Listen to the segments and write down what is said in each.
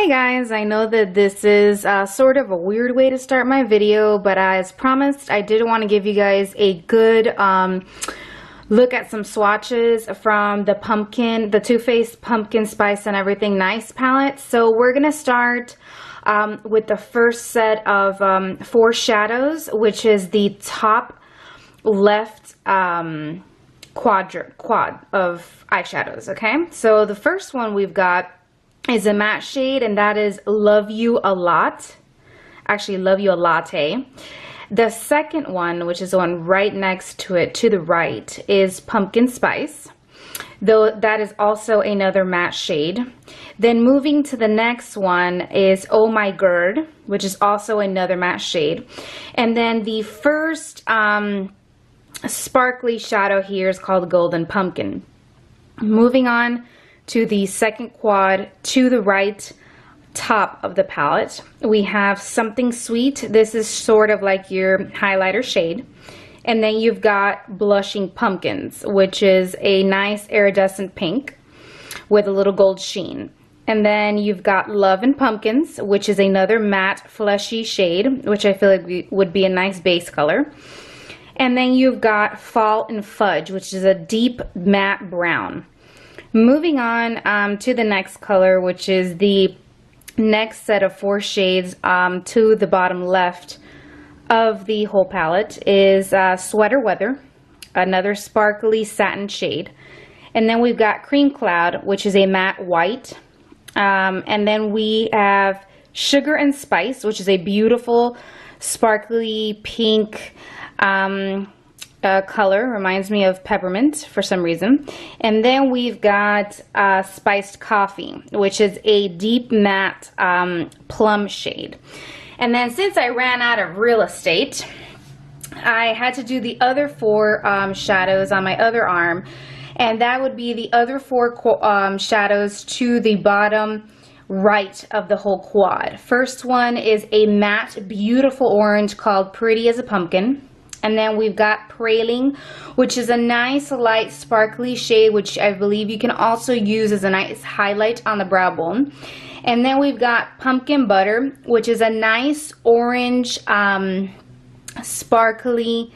Hey guys, I know that this is sort of a weird way to start my video, but as promised, I did want to give you guys a good look at some swatches from the TooFaced Pumpkin Spice and Everything Nice palette. So we're going to start with the first set of 4 shadows, which is the top left quad of eyeshadows, okay? So the first one we've got is a matte shade, and that is Love You a Lot. Actually, Love You a Latte. The second one, which is the one right next to it, to the right, is Pumpkin Spice, though that is also another matte shade. Then moving to the next one is Oh My Gird, which is also another matte shade. And then the first sparkly shadow here is called Golden Pumpkin. Moving on to the second quad to the right top of the palette, we have Something Sweet. This is sort of like your highlighter shade. And then you've got Blushing Pumpkins, which is a nice iridescent pink with a little gold sheen. And then you've got Love and Pumpkins, which is another matte fleshy shade, which I feel like would be a nice base color. And then you've got Fall and Fudge, which is a deep matte brown. Moving on to the next color, which is the next set of 4 shades to the bottom left of the whole palette, is Sweater Weather, another sparkly satin shade. And then we've got Cream Cloud, which is a matte white. And then we have Sugar and Spice, which is a beautiful sparkly pink color, reminds me of peppermint for some reason. And then we've got Spiced Coffee, which is a deep matte plum shade. And then since I ran out of real estate, I had to do the other 4 shadows on my other arm, and that would be the other 4 shadows to the bottom right of the whole quad. First one is a matte beautiful orange called Pretty as a Pumpkin. And then we've got Praling, which is a nice light sparkly shade, which I believe you can also use as a nice highlight on the brow bone. And then we've got Pumpkin Butter, which is a nice orange sparkly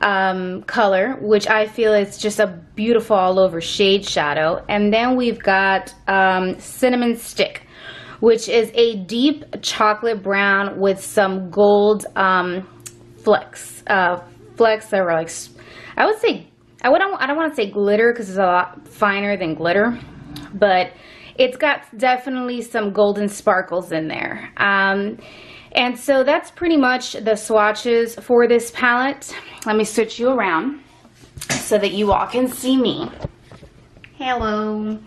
color, which I feel is just a beautiful all over shade shadow. And then we've got Cinnamon Stick, which is a deep chocolate brown with some gold flecks that were like, I would say, I don't want to say glitter because it's a lot finer than glitter, but it's got definitely some golden sparkles in there. And so that's pretty much the swatches for this palette. Let me switch you around so that you all can see me. Hello.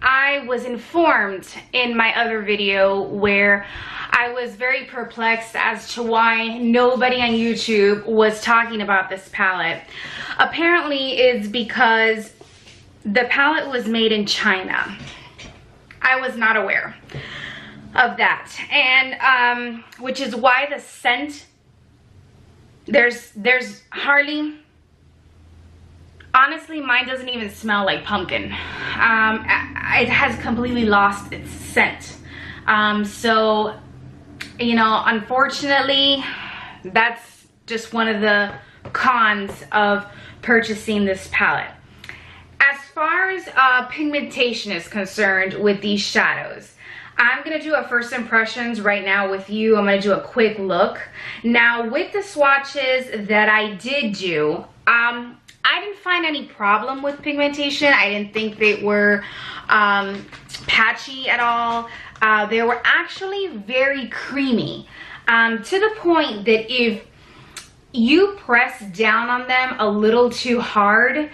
I was informed in my other video where I was very perplexed as to why nobody on YouTube was talking about this palette. Apparently it's because the palette was made in China. I was not aware of that, and which is why the scent, there's hardly, honestly, mine doesn't even smell like pumpkin. It has completely lost its scent. So, you know, unfortunately, that's just one of the cons of purchasing this palette. As far as pigmentation is concerned with these shadows, I'm going to do a first impressions right now with you. I'm going to do a quick look. Now, with the swatches that I did do, I didn't find any problem with pigmentation. I didn't think they were patchy at all. They were actually very creamy, to the point that if you press down on them a little too hard,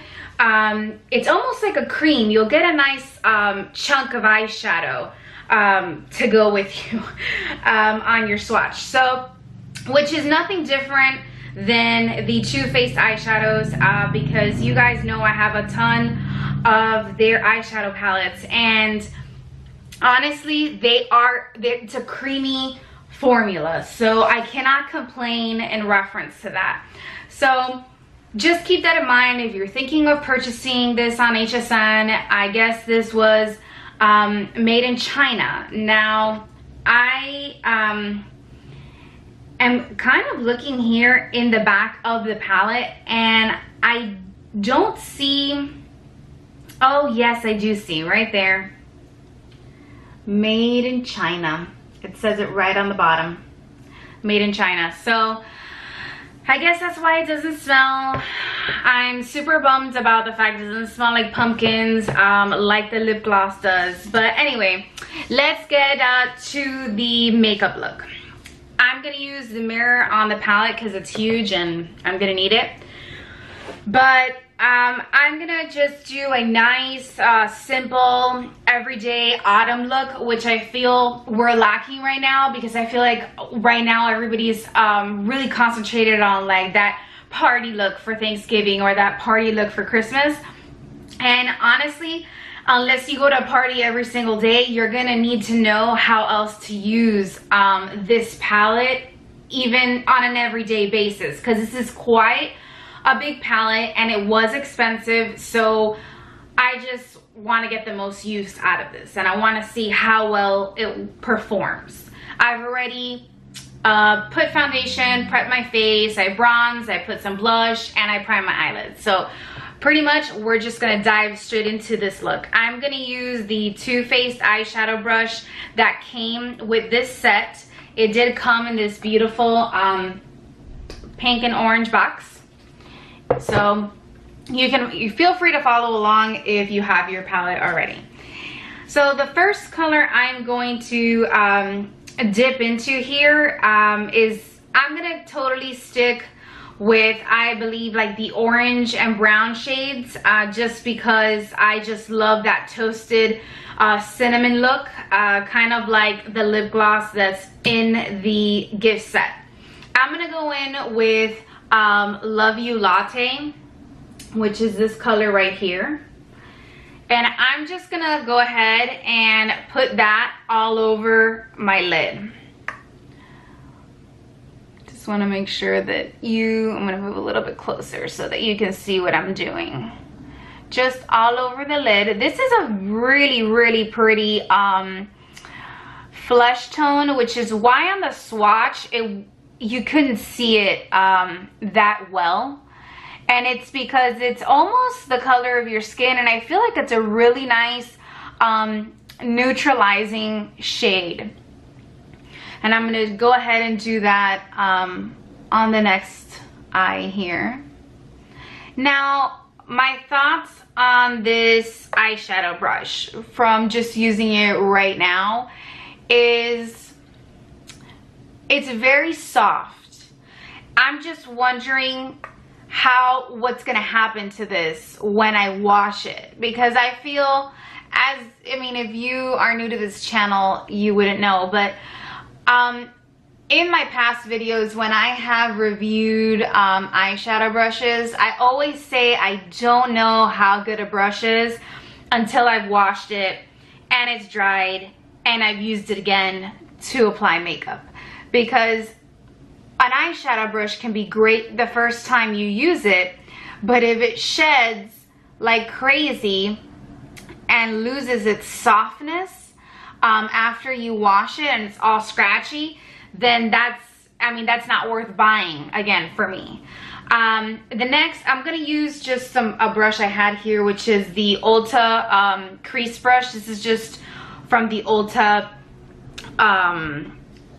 it's almost like a cream. You'll get a nice chunk of eyeshadow to go with you on your swatch. So, which is nothing different than the TooFaced eyeshadows, because you guys know I have a ton of their eyeshadow palettes, and honestly, it's a creamy formula, so I cannot complain in reference to that. So just keep that in mind if you're thinking of purchasing this on HSN. I guess this was made in China. Now, I am kind of looking here in the back of the palette, and I don't see, oh yes, I do see right there, made in China. It says it right on the bottom, made in China. So I guess that's why it doesn't smell. I'm super bummed about the fact it doesn't smell like pumpkins, like the lip gloss does. But anyway, let's get to the makeup look. I'm gonna use the mirror on the palette because it's huge and I'm gonna need it. But I'm gonna just do a nice, simple, everyday autumn look, which I feel we're lacking right now, because I feel like right now everybody's really concentrated on like that party look for Thanksgiving or that party look for Christmas. And honestly, unless you go to a party every single day, you're gonna need to know how else to use this palette even on an everyday basis, because this is quite a big palette and it was expensive. So I just want to get the most use out of this, and I want to see how well it performs. I've already put foundation, prepped my face, I bronzed, I put some blush, and I primed my eyelids. So pretty much we're just gonna dive straight into this look. I'm gonna use the TooFaced eyeshadow brush that came with this set. It did come in this beautiful pink and orange box. So you feel free to follow along if you have your palette already. So the first color I'm going to dip into here is, I'm gonna totally stick with, I believe, like the orange and brown shades, just because I just love that toasted cinnamon look, kind of like the lip gloss that's in the gift set. I'm gonna go in with Love You Latte, which is this color right here, and I'm just gonna go ahead and put that all over my lid. Just want to make sure that I'm gonna move a little bit closer so that you can see what I'm doing. Just all over the lid. This is a really pretty flesh tone, which is why on the swatch you couldn't see it that well, and it's because it's almost the color of your skin, and I feel like it's a really nice neutralizing shade. And I'm going to go ahead and do that on the next eye here. Now, my thoughts on this eyeshadow brush from just using it right now is, it's very soft. I'm just wondering what's gonna happen to this when I wash it, because I feel, if you are new to this channel, you wouldn't know, but in my past videos when I have reviewed eyeshadow brushes, I always say I don't know how good a brush is until I've washed it and it's dried and I've used it again to apply makeup. Because an eyeshadow brush can be great the first time you use it, but if it sheds like crazy and loses its softness after you wash it and it's all scratchy, then that's not worth buying again for me. The next, I'm gonna use just a brush I had here, which is the Ulta crease brush. This is just from the Ulta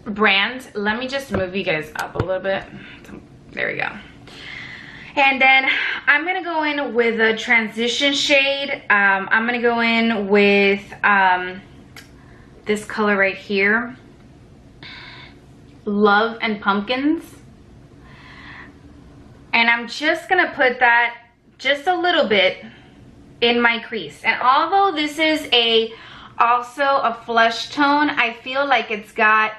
brand. Let me just move you guys up a little bit. There we go. And then I'm gonna go in with a transition shade. I'm gonna go in with this color right here, Love and Pumpkins. And I'm just gonna put that just a little bit in my crease. And although this is also a flesh tone, I feel like it's got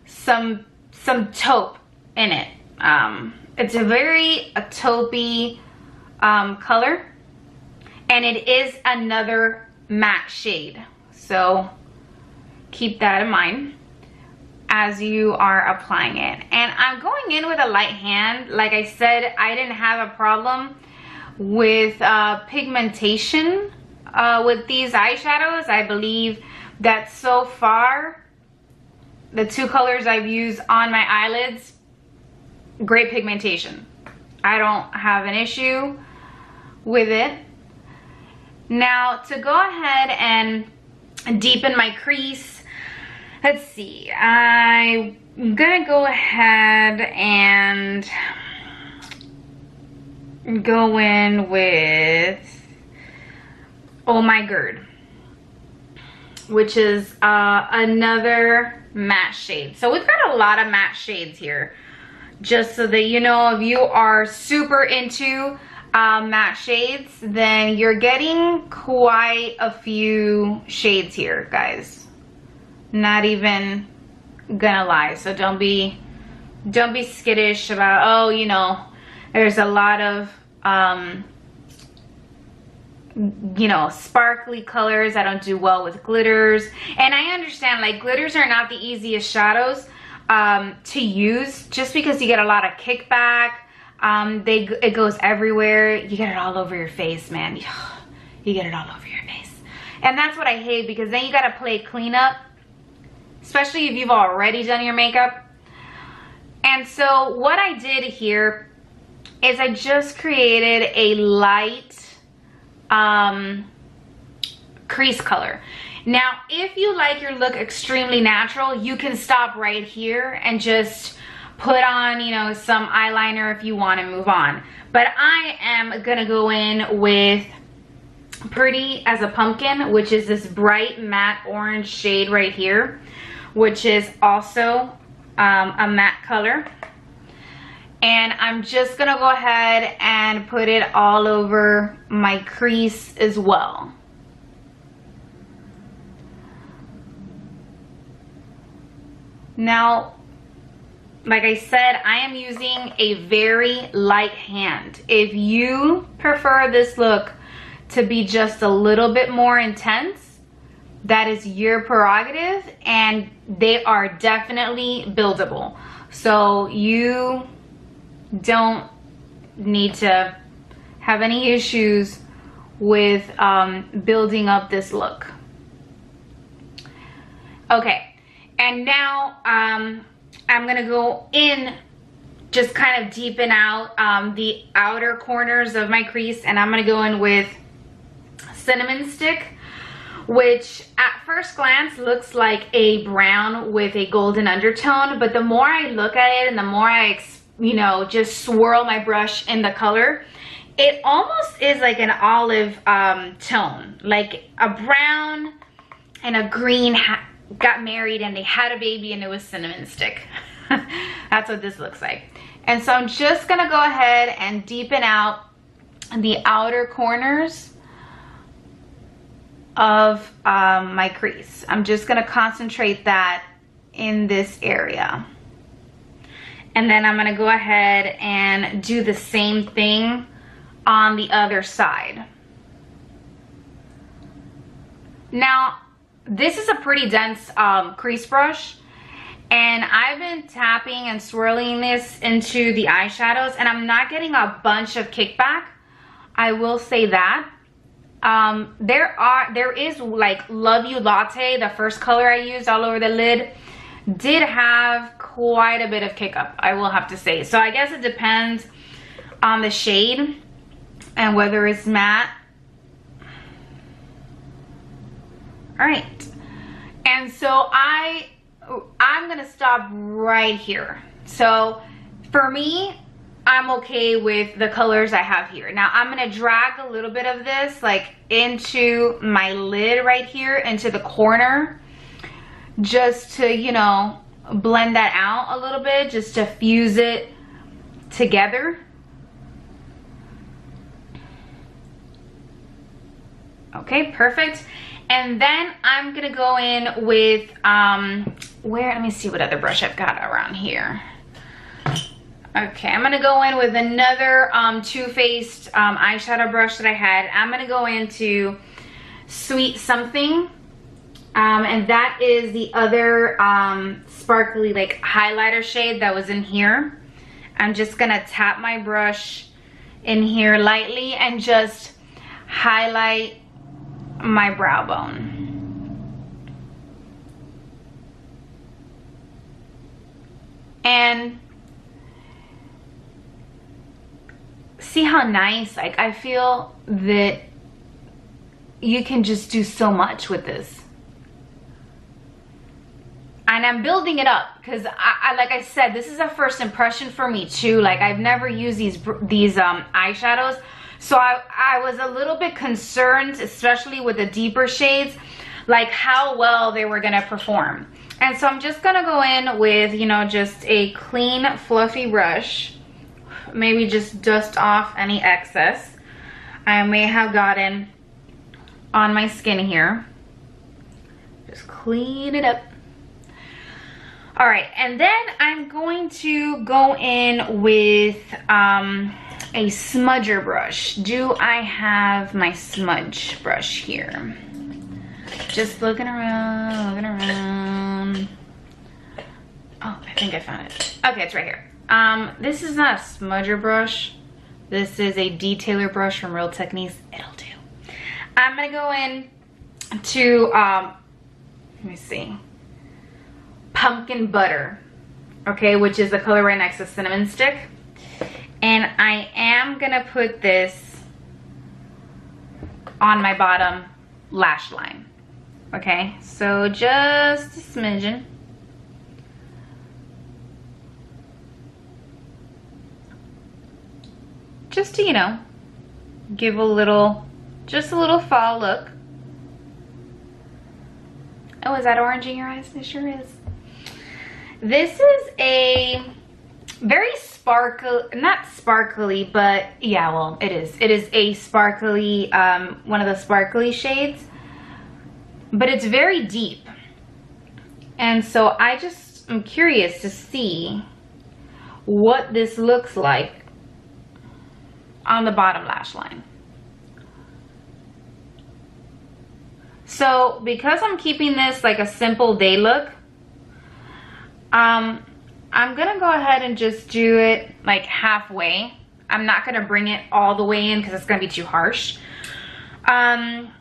some taupe in it. It's a very taupey color, and it is another matte shade, so keep that in mind as you are applying it. And I'm going in with a light hand. Like I said, I didn't have a problem with pigmentation with these eyeshadows. I believe that so far, the two colors I've used on my eyelids, great pigmentation. I don't have an issue with it. Now to go ahead and deepen my crease, let's see, I'm gonna go ahead and go in with Oh My Gird, which is another matte shade. So we've got a lot of matte shades here, just so that you know, if you are super into matte shades, then you're getting quite a few shades here, guys. Not even gonna lie. So don't be skittish about, oh, you know, there's a lot of you know, sparkly colors. I don't do well with glitters, and I understand, like, glitters are not the easiest shadows to use, just because you get a lot of kickback. It goes everywhere. You get it all over your face, man. You get it all over your face, and that's what I hate, because then you got to play cleanup, especially if you've already done your makeup. And so what I did here is I just created a light crease color. Now, if you like your look extremely natural, you can stop right here and just put on, you know, some eyeliner if you want to move on. But I am gonna go in with Pretty as a Pumpkin, which is this bright matte orange shade right here, which is also a matte color. And I'm just gonna go ahead and put it all over my crease as well. Now, like I said, I am using a very light hand. If you prefer this look to be just a little bit more intense, that is your prerogative, and they are definitely buildable. So you don't need to have any issues with building up this look. Okay, and now I'm gonna go in, just kind of deepen out the outer corners of my crease, and I'm gonna go in with Cinnamon Stick, which at first glance looks like a brown with a golden undertone, but the more I look at it and the more I you know, just swirl my brush in the color, it almost is like an olive tone, like a brown and a green got married and they had a baby and it was Cinnamon Stick. That's what this looks like. And so I'm just gonna go ahead and deepen out the outer corners of my crease. I'm just gonna concentrate that in this area. And then I'm gonna go ahead and do the same thing on the other side. Now, this is a pretty dense crease brush, and I've been tapping and swirling this into the eyeshadows, and I'm not getting a bunch of kickback. I will say that. There is, like, Love You Latte, the first color I used all over the lid, did have quite a bit of kick up, I will have to say. So I guess it depends on the shade and whether it's matte. All right, and so I'm gonna stop right here. So for me, I'm okay with the colors I have here. Now I'm gonna drag a little bit of this, like, into my lid right here, into the corner, just to, you know, blend that out a little bit, just to fuse it together. Okay, perfect. And then I'm gonna go in with let me see what other brush I've got around here. Okay, I'm gonna go in with another TooFaced eyeshadow brush that I had. I'm gonna go into Sweet Something, and that is the other sparkly, like, highlighter shade that was in here. I'm just gonna tap my brush in here lightly and just highlight my brow bone. And see how nice, like I feel that you can just do so much with this. And I'm building it up because I like I said, this is a first impression for me too. Like I've never used these eyeshadows. So I was a little bit concerned, especially with the deeper shades, like how well they were gonna perform. And so I'm just gonna go in with, you know, just a clean, fluffy brush. Maybe just dust off any excess I may have gotten on my skin here. Just clean it up. All right, and then I'm going to go in with a smudger brush. Do I have my smudge brush here? Just looking around, looking around. Oh, I think I found it. Okay, it's right here. This is not a smudger brush. This is a detailer brush from Real Techniques. It'll do. I'm gonna go in to, let me see, pumpkin butter, okay, which is the color right next to cinnamon stick. And I am gonna put this on my bottom lash line. Okay, so just a smidgen. Just to, you know, give a little, just a little fall look. Oh, is that orange in your eyes? It sure is. This is a very not sparkly, but yeah, well, it is. It is a sparkly, one of the sparkly shades, but it's very deep. And so I just am curious to see what this looks like on the bottom lash line. So because I'm keeping this like a simple day look, I'm gonna go ahead and just do it like halfway. I'm not gonna bring it all the way in because it's gonna be too harsh. And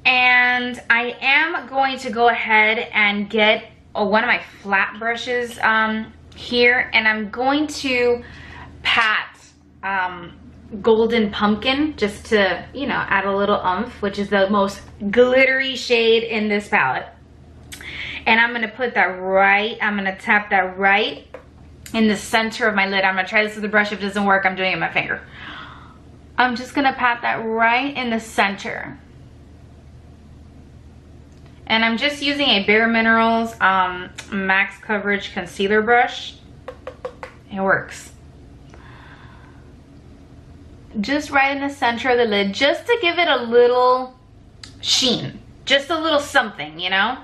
I am going to go ahead and get one of my flat brushes here, and I'm going to pat golden pumpkin just to, you know, add a little oomph, which is the most glittery shade in this palette. And I'm gonna put that right, I'm gonna tap that right in the center of my lid. I'm gonna try this with the brush. If it doesn't work, I'm doing it with my finger. I'm just gonna pat that right in the center. And I'm just using a Bareminerals Max Coverage Concealer Brush. It works. Just right in the center of the lid, just to give it a little sheen. Just a little something, you know?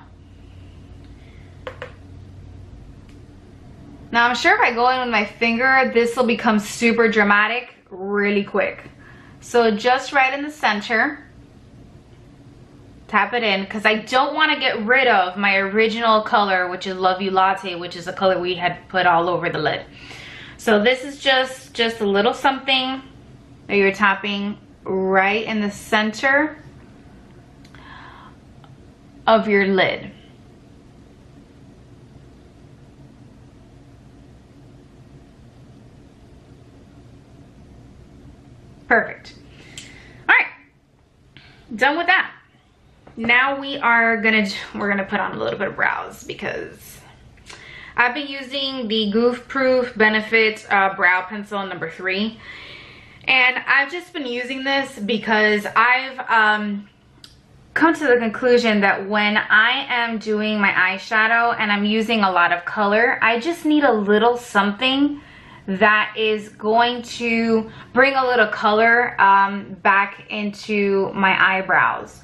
Now I'm sure if I go in with my finger, this will become super dramatic really quick. So just right in the center, tap it in, because I don't want to get rid of my original color, which is Love You Latte, which is the color we had put all over the lid. So this is just a little something that you're tapping right in the center of your lid. Perfect. All right, done with that. Now we're gonna put on a little bit of brows, because I've been using the Goof Proof Benefit brow pencil number 3, and I've just been using this because I've come to the conclusion that when I am doing my eyeshadow and I'm using a lot of color, I just need a little something that is going to bring a little color back into my eyebrows.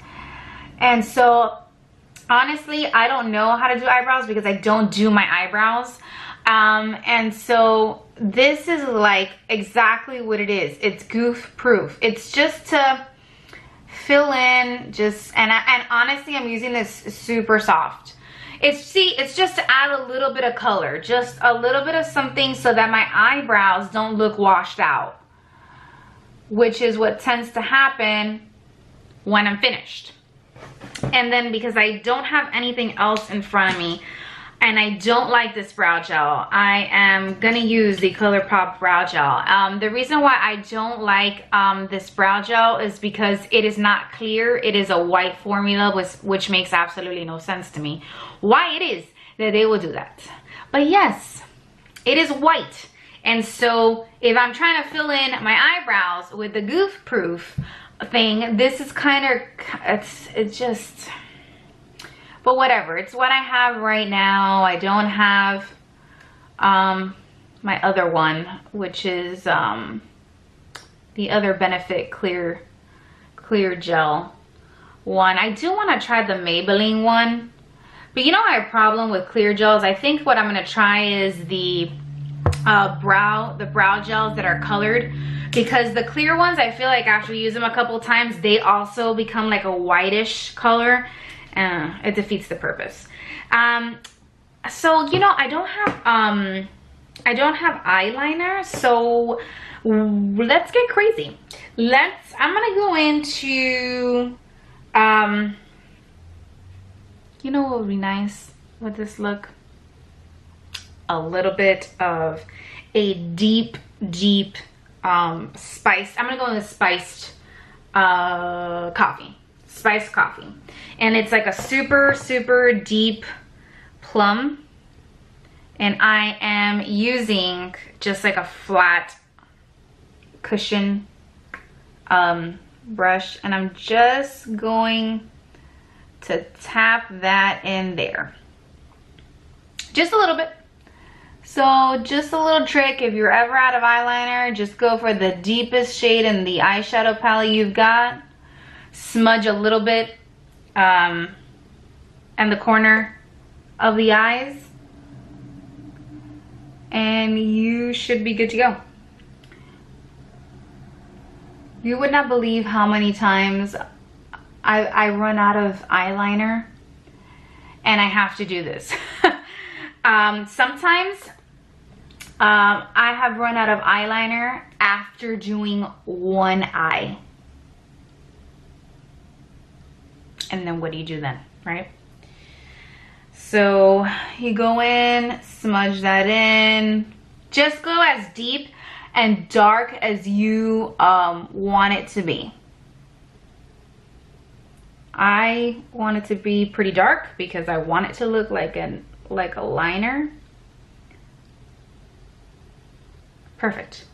And so honestly, I don't know how to do eyebrows because I don't do my eyebrows. And so this is like exactly what it is. It's goof proof. It's just to fill in, and honestly, I'm using this super soft. It's just to add a little bit of color, just a little bit of something so that my eyebrows don't look washed out, which is what tends to happen when I'm finished. And then because I don't have anything else in front of me, and I don't like this brow gel, I am gonna use the ColourPop brow gel. The reason why I don't like this brow gel is because it is not clear. It is a white formula, which makes absolutely no sense to me why it is that they will do that. But yes, it is white. And so if I'm trying to fill in my eyebrows with the goof proof thing, this is kind of, it's just, but whatever, it's what I have right now. I don't have my other one, which is the other Benefit clear gel one. I do want to try the Maybelline one, but you know, I have a problem with clear gels. I think what I'm going to try is the brow gels that are colored, because the clear ones, I feel like after you use them a couple times, they also become like a whitish color. It defeats the purpose. So you know, I don't have eyeliner, so let's get crazy. I'm gonna go into you know what would be nice with this look? A little bit of a deep spiced, I'm gonna go with spiced coffee. Spiced coffee, and it's like a super deep plum, and I am using just like a flat cushion brush, and I'm just going to tap that in there just a little bit. So just a little trick, if you're ever out of eyeliner, just go for the deepest shade in the eyeshadow palette you've got. Smudge a little bit and the corner of the eyes, and you should be good to go. You would not believe how many times I run out of eyeliner and I have to do this. Sometimes I have run out of eyeliner after doing one eye. And then what do you do then, right? So you go in, smudge that in. Just go as deep and dark as you want it to be. I want it to be pretty dark because I want it to look like a liner. Perfect.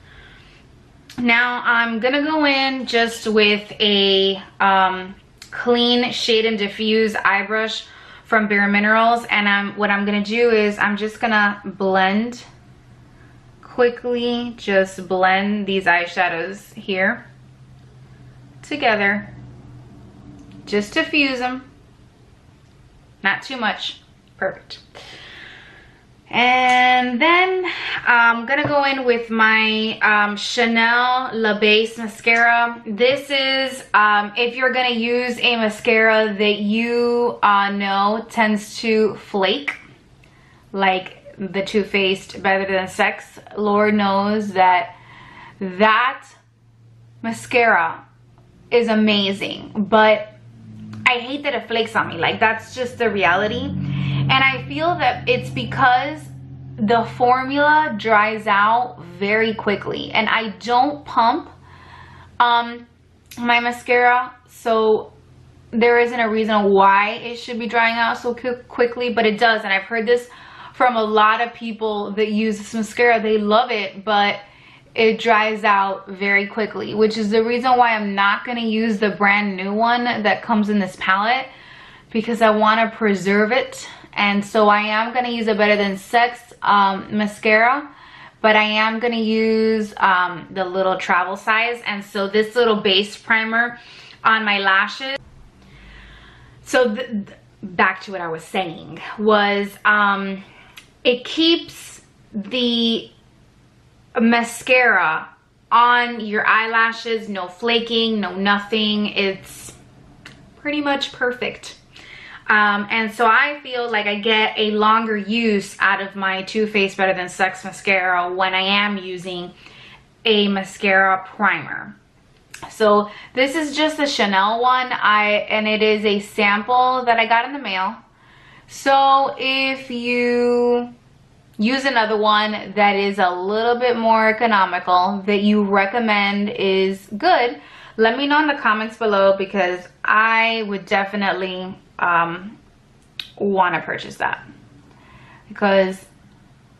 Now I'm gonna go in just with a clean shade and diffuse eye brush from Bareminerals, and what I'm gonna do is I'm just gonna blend quickly, just blend these eyeshadows here together, just to fuse them, not too much. Perfect. And then I'm gonna go in with my Chanel La Base mascara. This is if you're gonna use a mascara that you know tends to flake, like the TooFaced Better Than Sex. Lord knows that mascara is amazing, but I hate that it flakes on me. Like, that's just the reality. And I feel that it's because the formula dries out very quickly, and I don't pump my mascara, so there isn't a reason why it should be drying out so quickly, but it does. And I've heard this from a lot of people that use this mascara. They love it, but it dries out very quickly, which is the reason why I'm not going to use the brand new one that comes in this palette, because I want to preserve it. And so I am going to use a Better Than Sex mascara, but I am going to use the little travel size. And so this little base primer on my lashes. So back to what I was saying was it keeps the mascara on your eyelashes, no flaking, no nothing. It's pretty much perfect. And so I feel like I get a longer use out of my TooFaced Better Than Sex mascara when I am using a mascara primer. So this is just the Chanel one, and it is a sample that I got in the mail. So if you use another one that is a little bit more economical that you recommend is good, let me know in the comments below, because I would definitely want to purchase that, because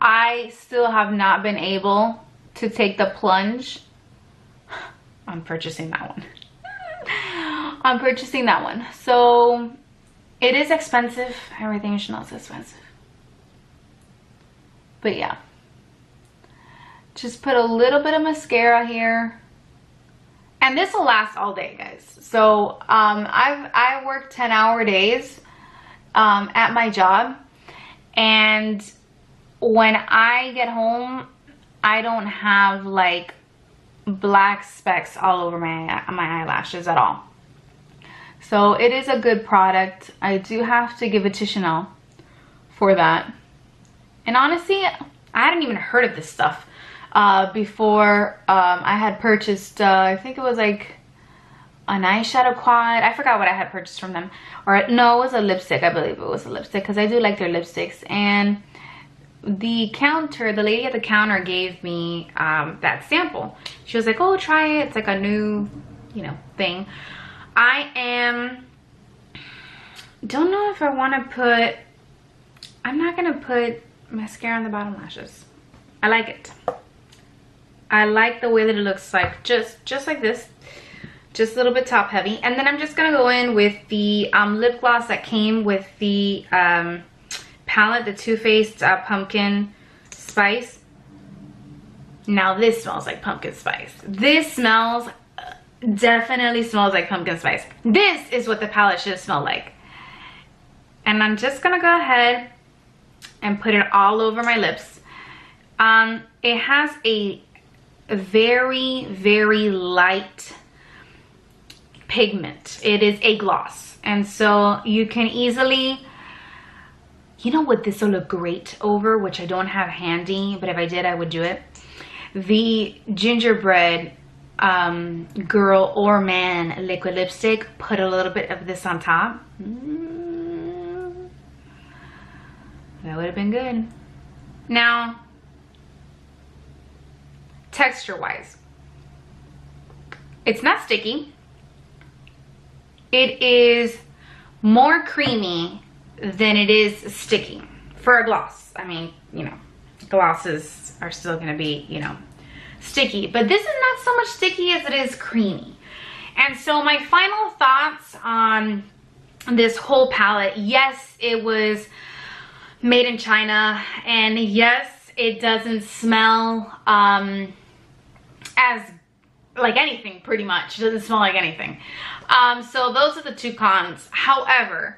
I still have not been able to take the plunge. I'm purchasing that one. I'm purchasing that one. So it is expensive. Everything in Chanel is expensive. But yeah. Just put a little bit of mascara here. And this will last all day, guys. So I work 10-hour days at my job. And when I get home, I don't have like black specks all over my eyelashes at all. So it is a good product. I do have to give it to Chanel for that. And honestly, I hadn't even heard of this stuff before I had purchased, I think it was like an eyeshadow quad. I forgot what I had purchased from them. Or no, it was a lipstick. I believe it was a lipstick, because I do like their lipsticks. And the lady at the counter gave me that sample. She was like, oh, try it. It's like a new, thing. Don't know if I want to put, I'm not going to put mascara on the bottom lashes. I like it. I like the way that it looks like, just like this. Just a little bit top heavy. And then I'm just going to go in with the lip gloss that came with the palette, the TooFaced pumpkin spice. Now this smells like pumpkin spice. This definitely smells like pumpkin spice. This is what the palette should smell like. And I'm just gonna go ahead and put it all over my lips. It has a very, very light pigment. It is a gloss, and so you can easily, you know what this will look great over, which I don't have handy, but if I did, I would do it. The gingerbread girl or man liquid lipstick. Put a little bit of this on top. That would have been good. Now, texture wise, it's not sticky. It is more creamy than it is sticky for a gloss. I mean, glosses are still going to be, sticky, but this is not so much sticky as it is creamy. And so my final thoughts on this whole palette: yes, it was made in China, and yes, it doesn't smell as like anything. Pretty much, it doesn't smell like anything. So those are the two cons. However,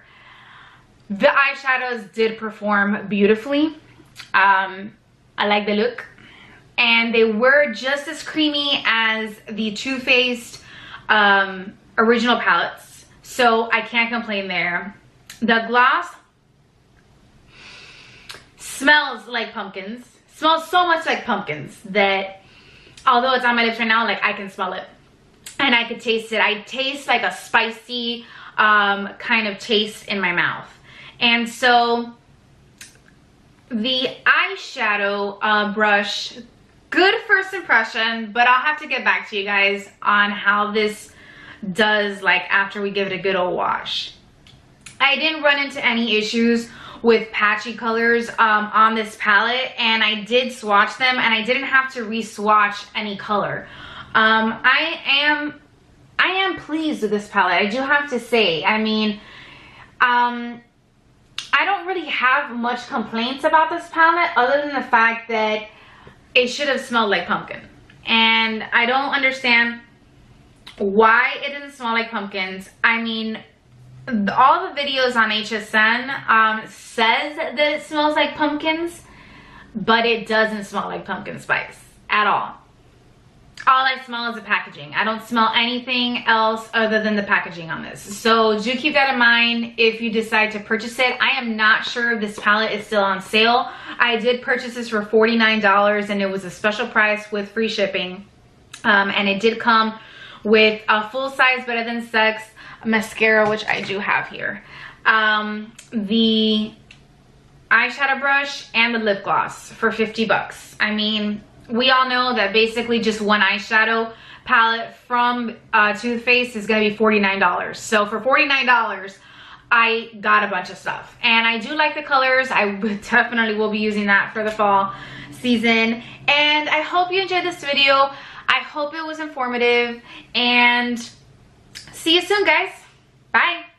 the eyeshadows did perform beautifully. I like the look, and they were just as creamy as the TooFaced original palettes, so I can't complain there. The gloss smells like pumpkins. Smells so much like pumpkins that although it's on my lips right now, like I can smell it and I could taste it. I taste like a spicy kind of taste in my mouth. And so the eyeshadow brush, good first impression, but I'll have to get back to you guys on how this does like after we give it a good old wash. I didn't run into any issues with patchy colors on this palette, and I did swatch them, and I didn't have to re-swatch any color. I am pleased with this palette, I do have to say. I mean, I don't really have much complaints about this palette other than the fact that it should have smelled like pumpkin, and I don't understand why it doesn't smell like pumpkins. I mean, all the videos on HSN says that it smells like pumpkins, but it doesn't smell like pumpkin spice at all. All I smell is the packaging. I don't smell anything else other than the packaging on this. So do keep that in mind if you decide to purchase it. I am not sure if this palette is still on sale. I did purchase this for $49, and it was a special price with free shipping. And it did come with a full size Better Than Sex mascara, which I do have here, the eyeshadow brush, and the lip gloss for 50 bucks. I mean, we all know that basically just one eyeshadow palette from Too Faced is gonna be $49. So for $49, I got a bunch of stuff. And I do like the colors. I definitely will be using that for the fall season. And I hope you enjoyed this video. I hope it was informative. And see you soon, guys. Bye.